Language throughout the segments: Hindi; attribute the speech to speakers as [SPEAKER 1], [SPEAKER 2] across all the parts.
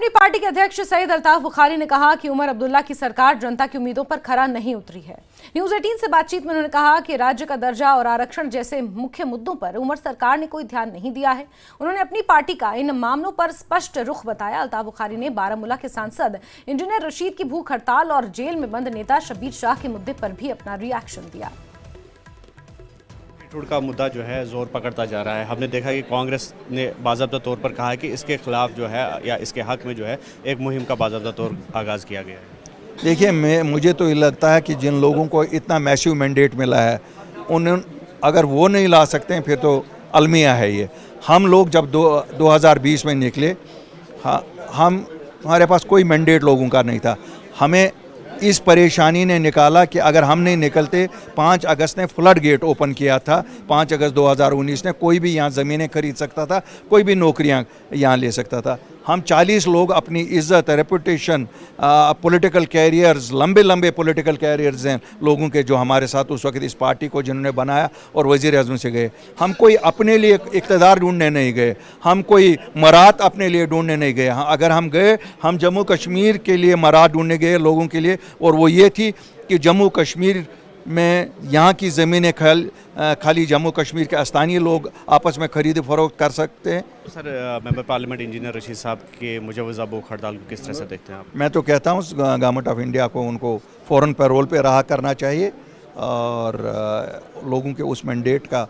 [SPEAKER 1] अपनी पार्टी के अध्यक्ष सईद अल्ताफ बुखारी ने कहा कि उमर अब्दुल्ला की सरकार जनता की उम्मीदों पर खरा नहीं उतरी है। न्यूज 18 से बातचीत में उन्होंने कहा कि राज्य का दर्जा और आरक्षण जैसे मुख्य मुद्दों पर उमर सरकार ने कोई ध्यान नहीं दिया है। उन्होंने अपनी पार्टी का इन मामलों पर स्पष्ट रुख बताया। अल्ताफ बुखारी ने बारामूला के सांसद इंजीनियर रशीद की भूख हड़ताल और जेल में बंद नेता शब्बीर शाह के मुद्दे पर भी अपना रिएक्शन दिया।
[SPEAKER 2] का मुद्दा जो है जोर पकड़ता जा रहा है। हमने देखा कि कांग्रेस ने बाज़ाब्ता तौर पर कहा है कि इसके खिलाफ जो है या इसके हक में जो है एक मुहिम का बाज़ाब्ता तौर आगाज़ किया गया है।
[SPEAKER 3] देखिए, मुझे तो ये लगता है कि जिन लोगों को इतना मैसिव मैंडेट मिला है अगर वो नहीं ला सकते हैं फिर तो अलमिया है ये। हम लोग जब 2020 में निकले, हमारे पास कोई मैंडेट लोगों का नहीं था। हमें इस परेशानी ने निकाला कि अगर हम नहीं निकलते, 5 अगस्त ने फ्लड गेट ओपन किया था। 5 अगस्त 2019 ने कोई भी यहाँ ज़मीनें खरीद सकता था, कोई भी नौकरियाँ यहाँ ले सकता था। हम 40 लोग अपनी इज़्ज़त, रेपुटेशन, पॉलिटिकल कैरियर्स, लंबे लंबे पॉलिटिकल कैरियर्स हैं लोगों के जो हमारे साथ उस वक्त इस पार्टी को जिन्होंने बनाया और वज़ीर आज़म से गए। हम कोई अपने लिए इक़्तिदार ढूंढने नहीं गए, हम कोई मराद अपने लिए ढूंढने नहीं गए। अगर हम गए, हम जम्मू कश्मीर के लिए मराद ढूंढने गए लोगों के लिए, और वो ये थी कि जम्मू कश्मीर में यहाँ की ज़मीनें खाली जम्मू कश्मीर के स्थानीय लोग आपस में खरीद फरोख्त कर सकते हैं।
[SPEAKER 2] Sir, member parliament engineer Rashid साहब के मुजवज़ा भूख हड़ताल को किस तरह से देखते हैं आप?
[SPEAKER 3] मैं तो कहता हूँ गवर्नमेंट ऑफ इंडिया को उनको फ़ौरन पैरोल पे रहा करना चाहिए और लोगों के उस मैंडेट का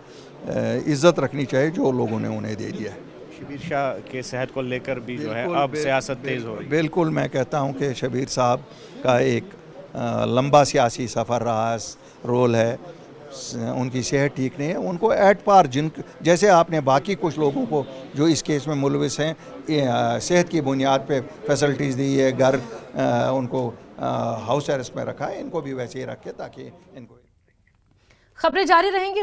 [SPEAKER 3] इज़्ज़त रखनी चाहिए जो लोगों ने उन्हें दे दिया है।
[SPEAKER 2] शब्बीर शाह के सेहत को लेकर भी जो है अब सियासत तेज़ हो रही है।
[SPEAKER 3] बिल्कुल, मैं कहता हूँ कि शब्बीर साहब का एक लंबा सियासी सफ़र रहा रोल है। उनकी सेहत ठीक नहीं है। उनको एट पार जैसे आपने बाकी कुछ लोगों को जो इस केस में मुलविस हैं सेहत की बुनियाद पे फैसिलिटीज़ दी है, घर उनको हाउस अरेस्ट में रखा है, इनको भी वैसे ही रखे ताकि इनको।
[SPEAKER 1] खबरें जारी रहेंगी।